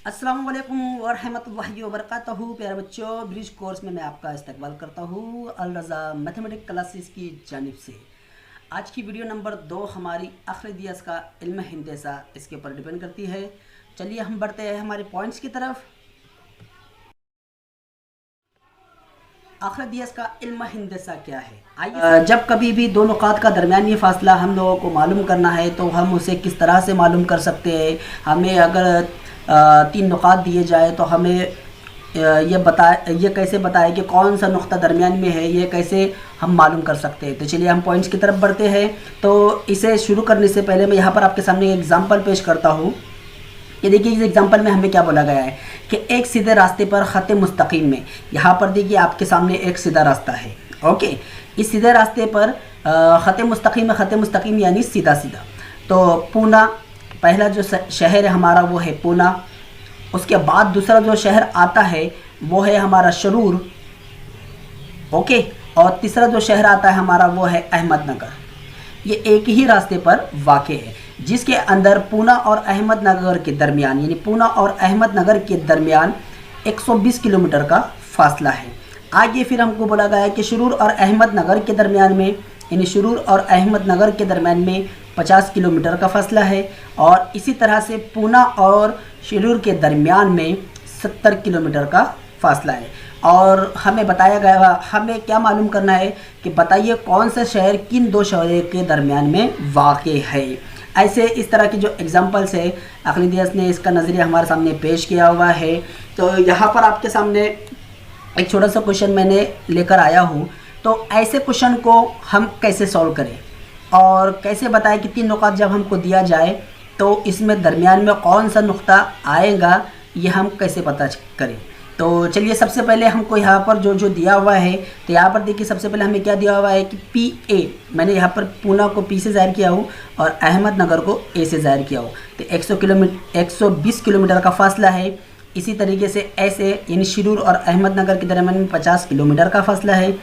अस्सलाम वालेकुम वरहमतुल्लाहि वबरकातुहू। प्यारे बच्चों, ब्रिज कोर्स में मैं आपका इस्तकबाल करता हूँ अल रज़ा मैथमेटिक्स क्लासेस की जानिब से। आज की वीडियो नंबर 2 हमारी अखरदियस का इल्म हिंदसा इसके ऊपर डिपेंड करती है। चलिए हम बढ़ते हैं हमारे पॉइंट्स की तरफ। अखरदियस का इल्म हिंदसा क्या है? आइए, जब कभी भी दो नुकात का दरमियानी फ़ासला हम लोगों को मालूम करना है तो हम उसे किस तरह से मालूम कर सकते हैं। हमें अगर 3 नुकात दिए जाए तो हमें ये कैसे बताए कि कौन सा नुक्ता दरमियान में है, ये कैसे हम मालूम कर सकते हैं। तो चलिए हम पॉइंट्स की तरफ बढ़ते हैं। तो इसे शुरू करने से पहले मैं यहाँ पर आपके सामने एक एग्ज़ाम्पल पेश करता हूँ। ये देखिए, इस एग्जाम्पल में हमें क्या बोला गया है कि एक सीधे रास्ते पर ख़त मुस्तकीम में, यहाँ पर देखिए आपके सामने एक सीधा रास्ता है। ओके, इस सीधे रास्ते पर ख़त मुस्तकीम में, ख़त मुस्तकीम यानी सीधा सीधा। तो पूना पहला जो शहर है हमारा वो है पूना। उसके बाद दूसरा जो शहर आता है वो है हमारा शरूर। ओके, और तीसरा जो शहर आता है हमारा वो है अहमदनगर। ये एक ही रास्ते पर वाक़ है जिसके अंदर पूना और अहमदनगर के दरमियान, यानी पूना और अहमदनगर के दरमियान 120 किलोमीटर का फासला है। आगे फिर हमको बोला गया है कि शुरूर और अहमदनगर के दरमियान में, यानी शुरूर और अहमदनगर के दरमियान में 50 किलोमीटर का फासला है। और इसी तरह से पूना और शुरूर के दरमियान में 70 किलोमीटर का फासला है। और हमें बताया गया, हमें क्या मालूम करना है कि बताइए कौन सा शहर किन दो शहरों के दरमियान में वाक़ है। ऐसे इस तरह की जो एग्जांपल्स है अखरदियस ने इसका नज़रिया हमारे सामने पेश किया हुआ है। तो यहाँ पर आपके सामने एक छोटा सा क्वेश्चन मैंने लेकर आया हूँ। तो ऐसे क्वेश्चन को हम कैसे सॉल्व करें और कैसे बताएं कि 3 नुकात जब हमको दिया जाए तो इसमें दरमियान में कौन सा नुक्ता आएगा, ये हम कैसे पता करें। तो चलिए सबसे पहले हमको यहाँ पर जो दिया हुआ है, तो यहाँ पर देखिए सबसे पहले हमें क्या दिया हुआ है कि PA, मैंने यहाँ पर पूना को P से ज़ाहिर किया हूँ और अहमदनगर को A से ज़ाहिर किया हूँ। तो 120 किलोमीटर का फासला है। इसी तरीके से ऐसे यानी शुरूर और अहमदनगर के दरमियान में 50 किलोमीटर का फासला है।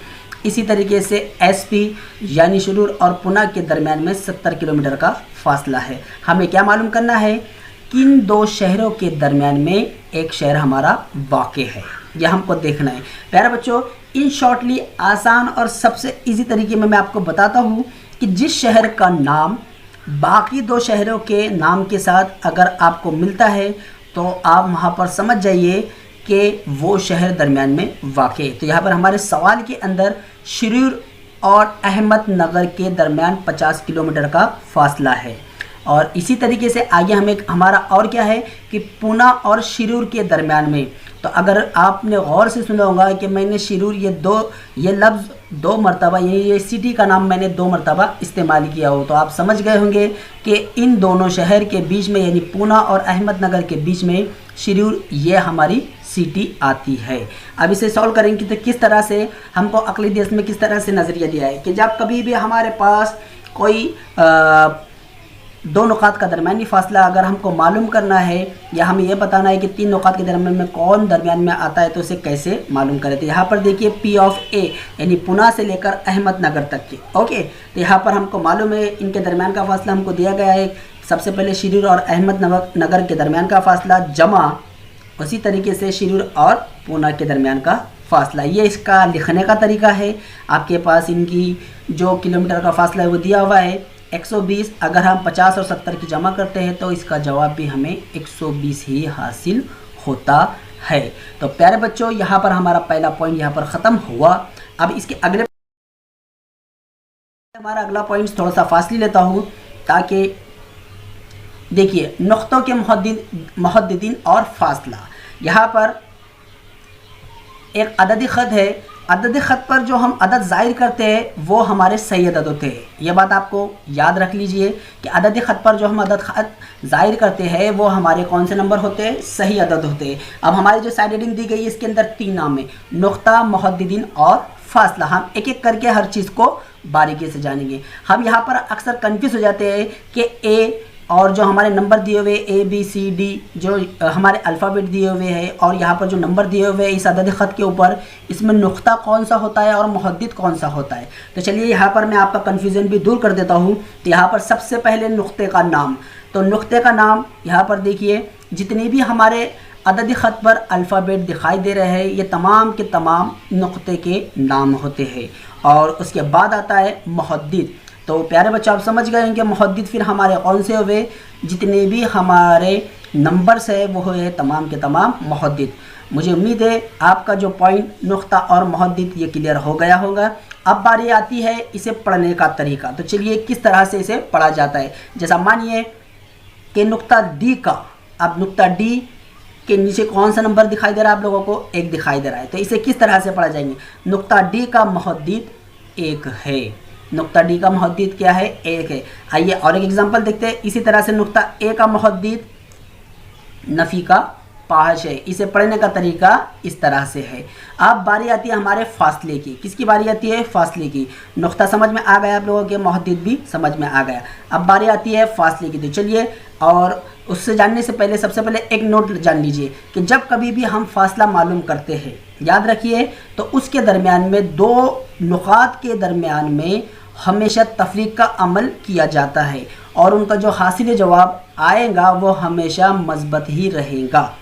इसी तरीके से SP यानी शुरूर और पूना के दरमियान में 70 किलोमीटर का फासला है। हमें क्या मालूम करना है, किन दो शहरों के दरमियान में एक शहर हमारा वाक़ है, यह हमको देखना है। प्यारे बच्चों, इन शॉर्टली आसान और सबसे इजी तरीके में मैं आपको बताता हूँ कि जिस शहर का नाम बाकी दो शहरों के नाम के साथ अगर आपको मिलता है तो आप वहाँ पर समझ जाइए कि वो शहर दरमियान में वाक़ है। तो यहाँ पर हमारे सवाल के अंदर शुरूर और अहमदनगर के दरमियान 50 किलोमीटर का फासला है। और इसी तरीके से आगे हमें हमारा और क्या है कि पूना और शुरूर के दरमियान में, तो अगर आपने गौर से सुना होगा कि मैंने शुरूर ये लफ्ज़ 2 मरतबा, ये सिटी का नाम मैंने 2 मरतबा इस्तेमाल किया हो, तो आप समझ गए होंगे कि इन दोनों शहर के बीच में, यानी पूना और अहमदनगर के बीच में शुरूर ये हमारी सिटी आती है। अब इसे सॉल्व करेंगे तो किस तरह से हमको अखरदियस में किस तरह से नज़रिया दिया है कि जब कभी भी हमारे पास कोई 2 नुकात का दरमियानी फासला अगर हमको मालूम करना है या हमें यह बताना है कि 3 नुकात के दरमियान में कौन दरमियान में आता है, तो उसे कैसे मालूम करें। तो यहाँ पर देखिए P ऑफ A यानी पुना से लेकर अहमदनगर तक के। ओके, तो यहाँ पर हमको मालूम है इनके दरमियान का फासला हमको दिया गया है। सबसे पहले शुरूर और अहमदनगर के दरमियान का फासला जमा उसी तरीके से शुरूर और पूना के दरमियान का फासला। ये इसका लिखने का तरीका है। आपके पास इनकी जो किलोमीटर का फासला है वो दिया हुआ है 120। अगर हम 50 और 70 की जमा करते हैं तो इसका जवाब भी हमें 120 ही हासिल होता है। तो प्यारे बच्चों, यहाँ पर हमारा पहला पॉइंट यहाँ पर ख़त्म हुआ। अब इसके अगले हमारा अगला पॉइंट थोड़ा सा फासली लेता हूँ ताकि देखिए नुक्तों के मुहद्दिदीन और फासला। यहाँ पर एक अददी ख़त है। अदद ख़त पर जो हम अदद ज़ाहिर करते हैं वो हमारे सही अदद होते हैं। ये बात आपको याद रख लीजिए कि अदद ख़त पर जो हम अदद ख़त ज़ाहिर करते हैं वो हमारे कौन से नंबर होते हैं, सही अदद होते हैं। अब हमारी जो साइड हेडिंग दी गई है इसके अंदर 3 नाम है, नुक्ता, मुहद्दिदीन और फासला। हम एक एक करके हर चीज़ को बारीकी से जानेंगे। हम यहाँ पर अक्सर कन्फ्यूज़ हो जाते हैं कि ए और जो हमारे नंबर दिए हुए ABCD जो हमारे अल्फ़ाबेट दिए हुए हैं और यहाँ पर जो नंबर दिए हुए हैं इस अदद ख़त के ऊपर, इसमें नुक्ता कौन सा होता है और मुहद्दिद कौन सा होता है। तो चलिए यहाँ पर मैं आपका कन्फ्यूज़न भी दूर कर देता हूँ। तो यहाँ पर सबसे पहले नुक्ते का नाम, तो नुक्ते का नाम यहाँ पर देखिए जितने भी हमारे अददी ख़त पर अल्फ़ाबेट दिखाई दे रहे हैं, ये तमाम के तमाम नुक्ते के नाम होते हैं। और उसके बाद आता है मुहद्दिद। तो प्यारे बच्चों, आप समझ गए कि मुहद्दिद फिर हमारे कौन से हुए, जितने भी हमारे नंबर्स है वो है तमाम के तमाम मुहद्दिद। मुझे उम्मीद है आपका जो पॉइंट नुक्ता और मुहद्दिद ये क्लियर हो गया होगा। अब बारी आती है इसे पढ़ने का तरीका। तो चलिए किस तरह से इसे पढ़ा जाता है। जैसा मानिए कि नुक्ता डी का, अब नुक्ता डी के नीचे कौन सा नंबर दिखाई दे रहा है आप लोगों को, 1 दिखाई दे रहा है। तो इसे किस तरह से पढ़ा जाएंगे, नुक्ता डी का मुहद्दिद 1 है। नुक्ता डी का मुहद्दिद क्या है, 1 है। आइए और एक एग्जांपल देखते हैं। इसी तरह से नुक्ता ए का मुहद्दिद नफ़ी का 5 है। इसे पढ़ने का तरीका इस तरह से है। अब बारी आती है हमारे फासले की। किसकी बारी आती है, फासले की। नुक्ता समझ में आ गया आप लोगों के, मुहद्दिद भी समझ में आ गया। अब बारी आती है फासले की। तो चलिए, और उससे जानने से पहले सबसे पहले एक नोट जान लीजिए कि जब कभी भी हम फासला मालूम करते हैं, याद रखिए, तो उसके दरमियान में 2 नुकात के दरमियान में हमेशा तफरीक का अमल किया जाता है और उनका जो हासिल जवाब आएगा वो हमेशा मस्बत ही रहेगा।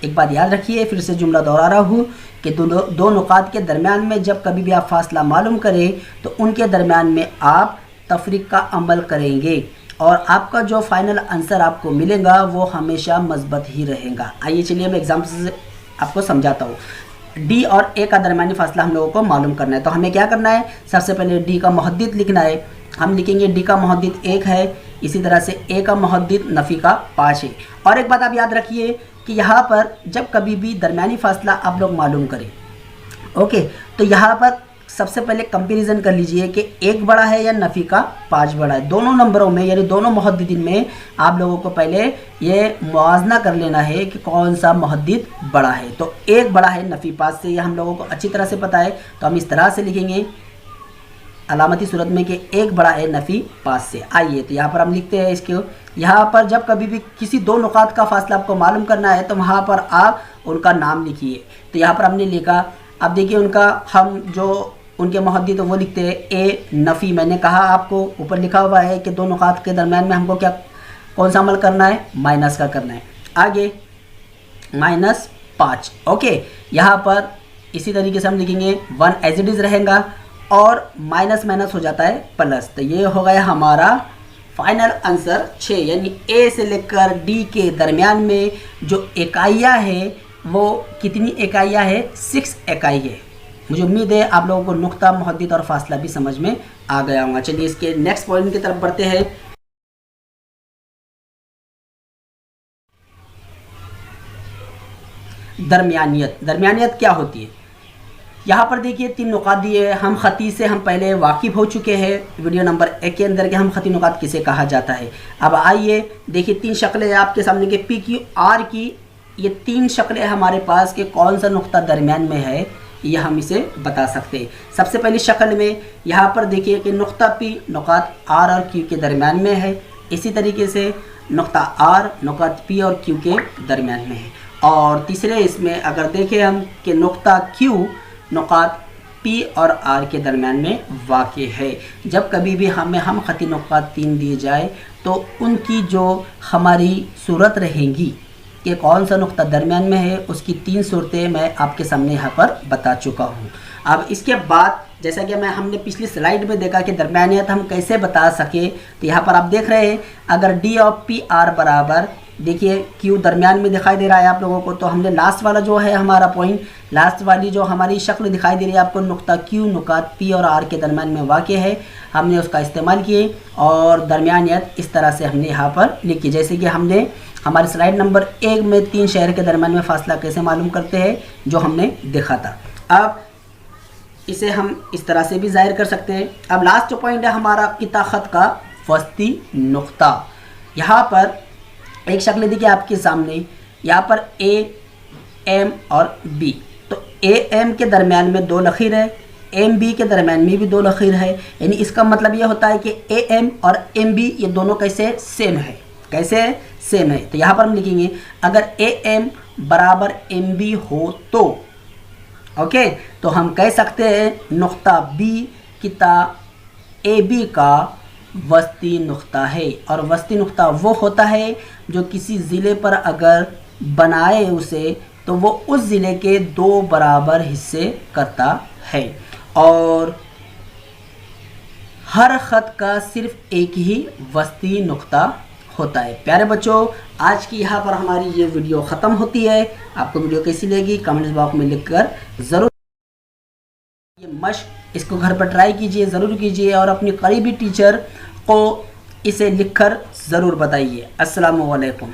एक बात याद रखिए, फिर से जुमला दोहरा रहा हूँ कि दो नुकात के दरमियान में जब कभी भी आप फासला मालूम करें तो उनके दरमियान में आप तफरीक का अमल करेंगे और आपका जो फाइनल आंसर आपको मिलेगा वो हमेशा मस्बत ही रहेगा। आइए चलिए मैं एग्जाम्पल से आपको समझाता हूँ। डी और ए का दरमियानी फासला हम लोगों को मालूम करना है। तो हमें क्या करना है, सबसे पहले डी का मुहद्दिद लिखना है। हम लिखेंगे डी का मुहद्दिद 1 है। इसी तरह से ए का मुहद्दिद नफ़ी का 5 है। और एक बात आप याद रखिए कि यहाँ पर जब कभी भी दरमियानी फासला आप लोग मालूम करें, ओके, तो यहाँ पर सबसे पहले कंपैरिजन कर लीजिए कि 1 बड़ा है या नफ़ी का 5 बड़ा है। दोनों नंबरों में यानी दोनों मुहद्दिदीन में आप लोगों को पहले ये मुआवजना कर लेना है कि कौन सा मुहद्दिद बड़ा है। तो 1 बड़ा है नफ़ी 5 से, ये हम लोगों को अच्छी तरह से पता है। तो हम इस तरह से लिखेंगे अलामती सूरत में कि 1 बड़ा है नफ़ी 5 से। आइए तो यहाँ पर हम लिखते हैं इसके, यहाँ पर जब कभी भी किसी 2 नुकात का फासला आपको मालूम करना है तो वहाँ पर आप उनका नाम लिखिए। तो यहाँ पर हमने लिखा, अब देखिए उनका, हम जो उनके मुहद्दिद तो वो लिखते हैं ए नफ़ी। मैंने कहा आपको ऊपर लिखा हुआ है कि 2 नुकात के दरमियान में हमको क्या, कौन सा अमल करना है, माइनस का करना है। आगे -5, ओके। यहाँ पर इसी तरीके से हम लिखेंगे 1 एज इट इज़ रहेगा और माइनस माइनस हो जाता है प्लस। तो ये हो गया हमारा फाइनल आंसर 6, यानी ए से लेकर डी के दरमियान में जो इकाइयाँ है वो कितनी इकाइयाँ है, 6 इकाई है। मुझे उम्मीद है आप लोगों को नुक्ता, मुहद्दिद और फासला भी समझ में आ गया होगा। चलिए इसके नेक्स्ट पॉइंट की तरफ बढ़ते हैं। दरमियानियत। दरमियानियत क्या होती है, यहाँ पर देखिए 3 नुकात दिए। हम ख़ती से हम पहले वाकिफ़ हो चुके हैं वीडियो नंबर 1 के अंदर कि हम ख़ती नुकात किसे कहा जाता है। अब आइए देखिए 3 शक्लें आपके सामने के पी क्यू आर की, ये 3 शक्लें हमारे पास के कौन सा नुक्ता दरमियान में है ये हम इसे बता सकते हैं। सबसे पहली शक्ल में यहाँ पर देखिए कि नुक्ता पी नुकात आर और क्यू के दरमियान में है। इसी तरीके से नुक्ता आर नुकात पी और क्यू के दरमियान में है। और तीसरे इसमें अगर देखें हम कि नुक्ता क्यू नुकात पी और आर के दरमियान में वाक़ है। जब कभी भी हम ख़ती नुकात 3 दिए जाए तो उनकी जो हमारी सूरत रहेंगी कि कौन सा नुक्ता दरमियान में है, उसकी 3 सूरतें मैं आपके सामने यहाँ पर बता चुका हूँ। अब इसके बाद जैसा कि हमने पिछली स्लाइड में देखा कि दरमियानियत हम कैसे बता सके, तो यहाँ पर आप देख रहे हैं अगर डी और पी आर बराबर, देखिए क्यू दरमियान में दिखाई दे रहा है आप लोगों को, तो हमने लास्ट वाला जो है हमारा पॉइंट, लास्ट वाली जो हमारी शक्ल दिखाई दे रही है आपको, नुक्ता क्यू नुकात पी और आर के दरमियान में वाक़ है, हमने उसका इस्तेमाल किए और दरमियानियत इस तरह से हमने यहाँ पर लिखी। जैसे कि हमने हमारी स्लाइड नंबर 1 में 3 शहर के दरमियान में फ़ासला कैसे मालूम करते हैं जो हमने देखा था। अब इसे हम इस तरह से भी ज़ाहिर कर सकते हैं। अब लास्ट जो पॉइंट है हमारा किता ख़त का वस्ती नुक्ता। यहाँ पर एक शक्ल देखिए आपके सामने, यहाँ पर ए एम और बी, तो ए एम के दरमियान में 2 लकीर है, एम बी के दरमियान में भी 2 लकीर है, यानी इसका मतलब ये होता है कि ए एम और एम बी ये दोनों कैसे सेम है, कैसे सेम है। तो यहाँ पर हम लिखेंगे अगर ए एम बराबर एम बी हो तो ओके, तो हम कह सकते हैं नुक्ता बी किता ए बी का वस्ती नुक्ता है। और वस्ती नुक्ता वो होता है जो किसी ज़िले पर अगर बनाए उसे तो वो उस ज़िले के 2 बराबर हिस्से करता है और हर ख़त का सिर्फ एक ही वस्ती नुक्ता होता है। प्यारे बच्चों, आज की यहाँ पर हमारी ये वीडियो ख़त्म होती है। आपको वीडियो कैसी लगी कमेंट्स बॉक्स में लिखकर ज़रूर, ये मश्क इसको घर पर ट्राई कीजिए, ज़रूर कीजिए और अपनी करीबी टीचर को इसे लिखकर ज़रूर बताइए। अस्सलामु अलैकुम।